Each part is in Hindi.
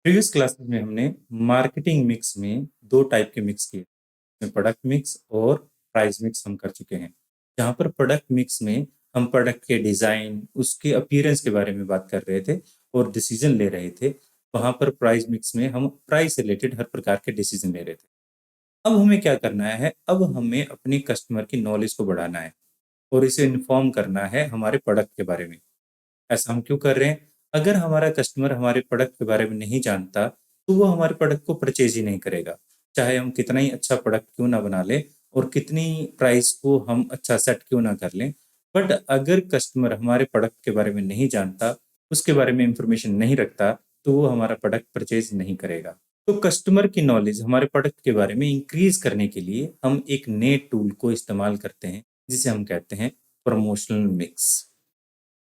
प्रीवियस क्लासेस में हमने मार्केटिंग मिक्स में 2 टाइप के मिक्स किए, प्रोडक्ट मिक्स और प्राइस मिक्स हम कर चुके हैं। जहाँ पर प्रोडक्ट मिक्स में हम प्रोडक्ट के डिज़ाइन, उसके अपीयरेंस के बारे में बात कर रहे थे और डिसीजन ले रहे थे। वहाँ पर प्राइस मिक्स में हम प्राइस से रिलेटेड हर प्रकार के डिसीजन ले रहे थे। अब हमें क्या करना है, अब हमें अपने कस्टमर की नॉलेज को बढ़ाना है और इसे इन्फॉर्म करना है हमारे प्रोडक्ट के बारे में। ऐसा हम क्यों कर रहे हैं? अगर हमारा कस्टमर हमारे प्रोडक्ट के बारे में नहीं जानता, तो वो हमारे प्रोडक्ट को परचेज़ ही नहीं करेगा। चाहे हम कितना ही अच्छा प्रोडक्ट क्यों ना बना लें और कितनी प्राइस को हम अच्छा सेट क्यों ना कर लें, बट अगर कस्टमर हमारे प्रोडक्ट के बारे में नहीं जानता, उसके बारे में इन्फॉर्मेशन नहीं रखता, तो वो हमारा प्रोडक्ट परचेज़ नहीं करेगा। तो कस्टमर की नॉलेज हमारे प्रोडक्ट के बारे में इंक्रीज़ करने के लिए हम एक नए टूल को इस्तेमाल करते हैं, जिसे हम कहते हैं प्रमोशनल मिक्स।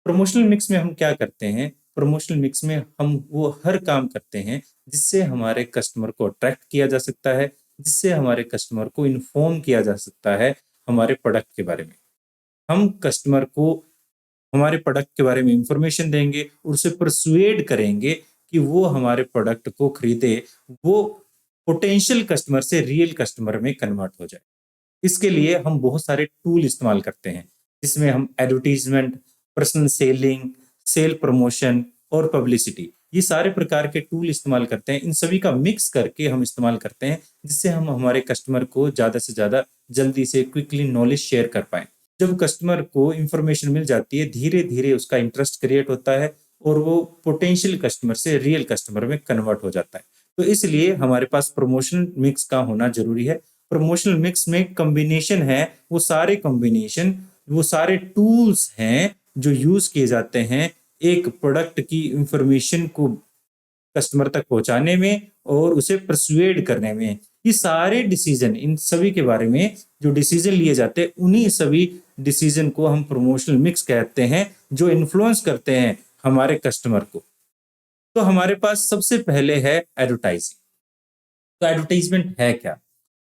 प्रमोशनल मिक्स में हम क्या करते हैं, प्रमोशनल मिक्स में हम वो हर काम करते हैं जिससे हमारे कस्टमर को अट्रैक्ट किया जा सकता है, जिससे हमारे कस्टमर को इन्फॉर्म किया जा सकता है हमारे प्रोडक्ट के बारे में। हम कस्टमर को हमारे प्रोडक्ट के बारे में इंफॉर्मेशन देंगे और उसे परसुएड करेंगे कि वो हमारे प्रोडक्ट को खरीदे, वो पोटेंशियल कस्टमर से रियल कस्टमर में कन्वर्ट हो जाए। इसके लिए हम बहुत सारे टूल इस्तेमाल करते हैं, जिसमें हम advertisement, personal selling, sale promotion और पब्लिसिटी, ये सारे प्रकार के टूल इस्तेमाल करते हैं। इन सभी का मिक्स करके हम इस्तेमाल करते हैं, जिससे हम हमारे कस्टमर को ज़्यादा से ज़्यादा जल्दी से क्विकली नॉलेज शेयर कर पाएँ। जब कस्टमर को इन्फॉर्मेशन मिल जाती है, धीरे-धीरे उसका इंटरेस्ट क्रिएट होता है और वो पोटेंशियल कस्टमर से रियल कस्टमर में कन्वर्ट हो जाता है। तो इसलिए हमारे पास प्रमोशन मिक्स का होना ज़रूरी है। प्रमोशनल मिक्स में कॉम्बिनेशन है, वो सारे कॉम्बिनेशन, वो सारे टूल्स हैं जो यूज़ किए जाते हैं एक प्रोडक्ट की इंफॉर्मेशन को कस्टमर तक पहुँचाने में और उसे पर्सुएड करने में। ये सारे डिसीज़न, इन सभी के बारे में जो डिसीज़न लिए जाते हैं, उन्हीं सभी डिसीज़न को हम प्रमोशनल मिक्स कहते हैं, जो इन्फ्लुएंस करते हैं हमारे कस्टमर को। तो हमारे पास सबसे पहले है एडवर्टाइजिंग। तो एडवर्टाइजमेंट है क्या?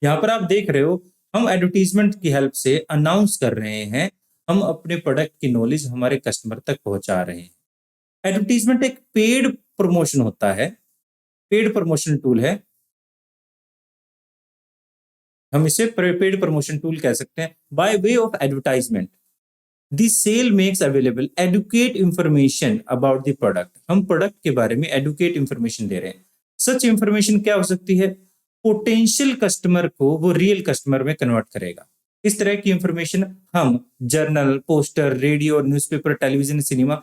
यहाँ पर आप देख रहे हो, हम एडवर्टाइजमेंट की हेल्प से अनाउंस कर रहे हैं, हम अपने प्रोडक्ट की नॉलेज हमारे कस्टमर तक पहुँचा रहे हैं। एडवर्टाइजमेंट एक पेड प्रमोशन होता है, पेड प्रमोशन टूल है। हम इसे पेड प्रमोशन टूल कह सकते हैं। By way of advertisement, the sale makes available educate information about the product. हम प्रोडक्ट के बारे में एडुकेट इंफॉर्मेशन दे रहे हैं। सच इंफॉर्मेशन क्या हो सकती है? पोटेंशियल कस्टमर को वो रियल कस्टमर में कन्वर्ट करेगा। इस तरह की इंफॉर्मेशन हम journal, poster, radio, newspaper, television, cinema,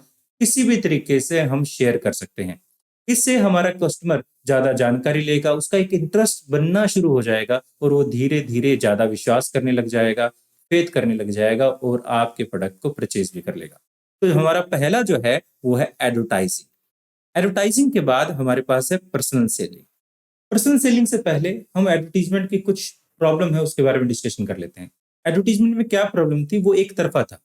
किसी भी तरीके से हम शेयर कर सकते हैं। इससे हमारा कस्टमर ज्यादा जानकारी लेगा, उसका एक इंटरेस्ट बनना शुरू हो जाएगा और वो धीरे धीरे ज्यादा विश्वास करने लग जाएगा, फेथ करने लग जाएगा और आपके प्रोडक्ट को परचेज भी कर लेगा। तो हमारा पहला जो है वो है एडवर्टाइजिंग। एडवर्टाइजिंग के बाद हमारे पास है पर्सनल सेलिंग। पर्सनल सेलिंग से पहले हम एडवर्टाइजमेंट की कुछ प्रॉब्लम है उसके बारे में डिस्कशन कर लेते हैं। एडवर्टाइजमेंट में क्या प्रॉब्लम थी? वो एक तरफा था,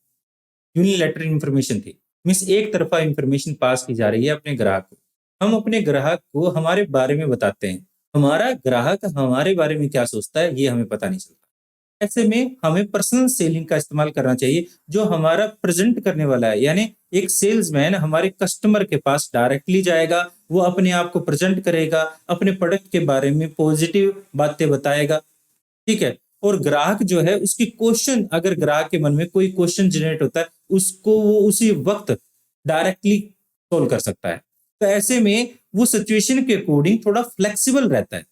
यूनिलैटरल इंफॉर्मेशन थी। मीन्स एक तरफा इंफॉर्मेशन पास की जा रही है अपने ग्राहक को। हम अपने ग्राहक को हमारे बारे में बताते हैं, हमारा ग्राहक हमारे बारे में क्या सोचता है ये हमें पता नहीं चलता। ऐसे में हमें पर्सनल सेलिंग का इस्तेमाल करना चाहिए, जो हमारा प्रेजेंट करने वाला है। यानी एक सेल्समैन हमारे कस्टमर के पास डायरेक्टली जाएगा, वो अपने आप को प्रेजेंट करेगा, अपने प्रोडक्ट के बारे में पॉजिटिव बातें बताएगा, ठीक है। और ग्राहक जो है उसकी क्वेश्चन, अगर ग्राहक के मन में कोई क्वेश्चन जनरेट होता है, उसको वो उसी वक्त डायरेक्टली सोल्व कर सकता है। तो ऐसे में वो सिचुएशन के अकॉर्डिंग थोड़ा फ्लेक्सिबल रहता है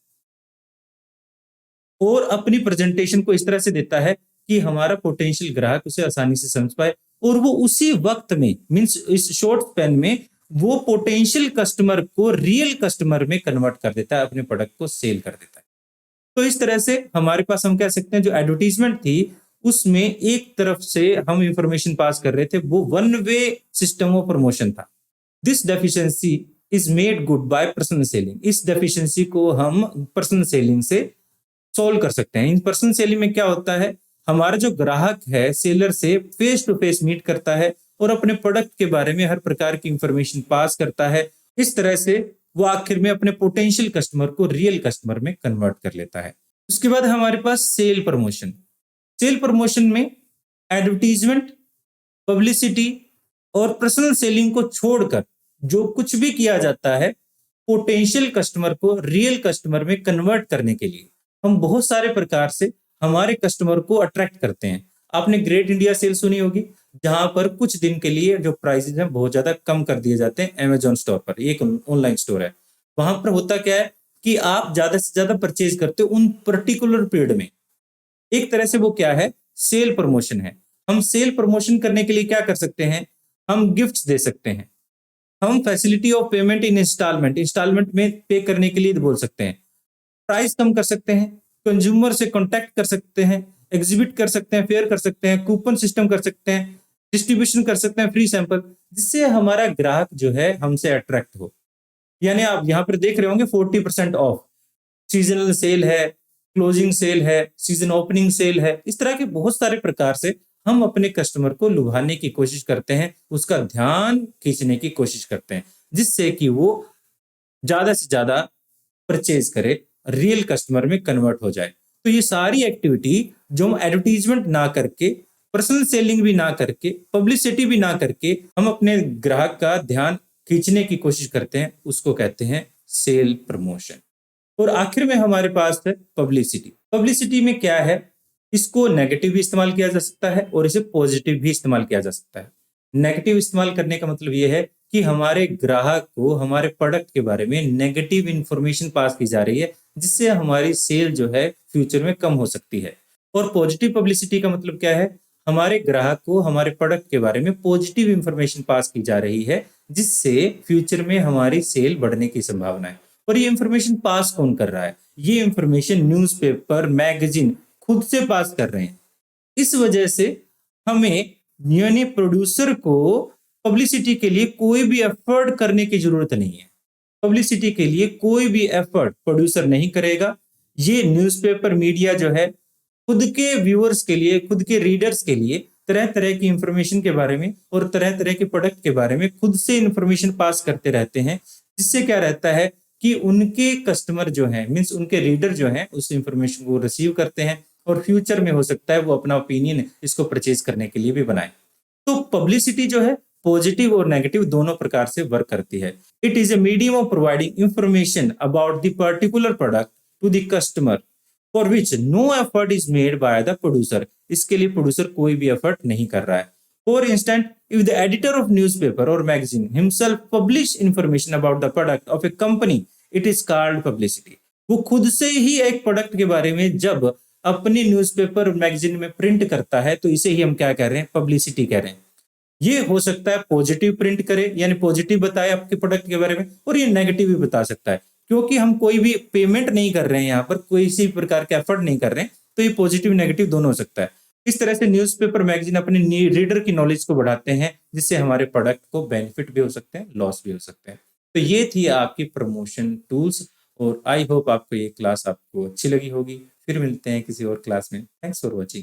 और अपनी प्रेजेंटेशन को इस तरह से देता है कि हमारा पोटेंशियल ग्राहक उसे आसानी से समझ पाए और वो उसी वक्त में, मीन्स इस शॉर्ट स्पैन में, वो पोटेंशियल कस्टमर को रियल कस्टमर में कन्वर्ट कर देता है, अपने प्रोडक्ट को सेल कर देता है। तो इस तरह से हमारे पास, हम कह सकते हैं, जो एडवर्टीजमेंट थी उसमें एक तरफ से हम इंफॉर्मेशन पास कर रहे थे, वो one way system of promotion था। This deficiency is made good by personal selling. इस डेफिशिएंसी को हम पर्सनल सेलिंग से सोल्व कर सकते हैं। इन पर्सनल सेलिंग में क्या होता है, हमारा जो ग्राहक है सेलर से फेस टू फेस मीट करता है और अपने प्रोडक्ट के बारे में हर प्रकार की इंफॉर्मेशन पास करता है। इस तरह से वो आखिर में अपने पोटेंशियल कस्टमर को रियल कस्टमर में कन्वर्ट कर लेता है। उसके बाद हमारे पास सेल प्रमोशन। सेल प्रमोशन में एडवर्टीजमेंट, पब्लिसिटी और पर्सनल सेलिंग को छोड़कर जो कुछ भी किया जाता है, पोटेंशियल कस्टमर को रियल कस्टमर में कन्वर्ट करने के लिए हम बहुत सारे प्रकार से हमारे कस्टमर को अट्रैक्ट करते हैं। आपने ग्रेट इंडिया सेल सुनी होगी, जहां पर कुछ दिन के लिए जो प्राइसेस हैं बहुत ज्यादा कम कर दिए जाते हैं अमेजोन स्टोर पर। ये एक ऑनलाइन स्टोर है। वहां पर होता क्या है कि आप ज्यादा से ज्यादा परचेज करते हो उन पर्टिकुलर पीरियड में। एक तरह से वो क्या है, सेल प्रमोशन है। हम सेल प्रमोशन करने के लिए क्या कर सकते हैं, हम गिफ्ट्स दे सकते हैं, हम facility of payment in instalment में पे करने के लिए बोल सकते हैं, प्राइस कम कर सकते हैं, कंज्यूमर से कांटेक्ट कर सकते हैं, एग्जिबिट कर सकते हैं, फेयर कर सकते हैं, कूपन सिस्टम कर सकते हैं, डिस्ट्रीब्यूशन कर सकते हैं, फ्री सैंपल, जिससे हमारा ग्राहक जो है हमसे अट्रैक्ट हो। यानी आप यहाँ पर देख रहे होंगे 40% ऑफ, सीजनल सेल है, क्लोजिंग सेल है, सीजन ओपनिंग सेल है। इस तरह के बहुत सारे प्रकार से हम अपने कस्टमर को लुभाने की कोशिश करते हैं, उसका ध्यान खींचने की कोशिश करते हैं, जिससे कि वो ज्यादा से ज्यादा परचेज करे, रियल कस्टमर में कन्वर्ट हो जाए। तो ये सारी एक्टिविटी जो हम एडवर्टीजमेंट ना करके, पर्सनल सेलिंग भी ना करके, पब्लिसिटी भी ना करके हम अपने ग्राहक का ध्यान खींचने की कोशिश करते हैं, उसको कहते हैं सेल प्रमोशन। और आखिर में हमारे पास है पब्लिसिटी। पब्लिसिटी में क्या है, इसको नेगेटिव भी इस्तेमाल किया जा सकता है और इसे पॉजिटिव भी इस्तेमाल किया जा सकता है। नेगेटिव इस्तेमाल करने का मतलब यह है कि हमारे ग्राहक को हमारे प्रोडक्ट के बारे में नेगेटिव इंफॉर्मेशन पास की जा रही है, जिससे हमारी सेल जो है फ्यूचर में कम हो सकती है। और पॉजिटिव पब्लिसिटी का मतलब क्या है, हमारे ग्राहक को हमारे प्रोडक्ट के बारे में पॉजिटिव इंफॉर्मेशन पास की जा रही है, जिससे फ्यूचर में हमारी सेल बढ़ने की संभावना है। और ये इंफॉर्मेशन पास कौन कर रहा है, ये इंफॉर्मेशन न्यूज़पेपर, मैगजीन खुद से पास कर रहे हैं। इस वजह से हमें यानी प्रोड्यूसर को पब्लिसिटी के लिए कोई भी एफर्ट करने की जरूरत नहीं है। पब्लिसिटी के लिए कोई भी एफर्ट प्रोड्यूसर नहीं करेगा। ये न्यूज़पेपर मीडिया जो है खुद के व्यूअर्स के लिए, खुद के रीडर्स के लिए तरह तरह की इंफॉर्मेशन के बारे में और तरह तरह के प्रोडक्ट के बारे में खुद से इंफॉर्मेशन पास करते रहते हैं, जिससे क्या रहता है कि उनके कस्टमर जो हैं, मीन्स उनके रीडर जो हैं, उस इंफॉर्मेशन को रिसीव करते हैं और फ्यूचर में हो सकता है वो अपना ओपिनियन इसको परचेज करने के लिए भी बनाए। तो पब्लिसिटी जो है पॉजिटिव और नेगेटिव दोनों प्रकार से वर्क करती है। It is a medium of providing information about the particular product to the customer for which no effort is made by the producer. इसके लिए प्रोड्यूसर कोई भी एफर्ट नहीं कर रहा है। For instant, if the editor of newspaper और magazine himself publish information about the product of a company, it is called publicity. वो खुद से ही एक प्रोडक्ट के बारे में जब अपनी न्यूज़पेपर मैगजीन में प्रिंट करता है, तो इसे ही हम क्या कह रहे हैं, पब्लिसिटी कह रहे हैं। ये हो सकता है पॉजिटिव प्रिंट करे, यानी पॉजिटिव बताए आपके प्रोडक्ट के बारे में, और ये नेगेटिव भी बता सकता है, क्योंकि हम कोई भी पेमेंट नहीं कर रहे हैं, यहाँ पर कोई सी प्रकार के एफर्ट नहीं कर रहे हैं, तो ये पॉजिटिव नेगेटिव दोनों हो सकता है। इस तरह से न्यूज़पेपर मैगजीन अपने रीडर की नॉलेज को बढ़ाते हैं, जिससे हमारे प्रोडक्ट को बेनिफिट भी हो सकते हैं, लॉस भी हो सकते हैं। तो ये थी आपकी प्रमोशन टूल्स, और आई होप आपको ये क्लास आपको अच्छी लगी होगी। फिर मिलते हैं किसी और क्लास में। Thanks for watching.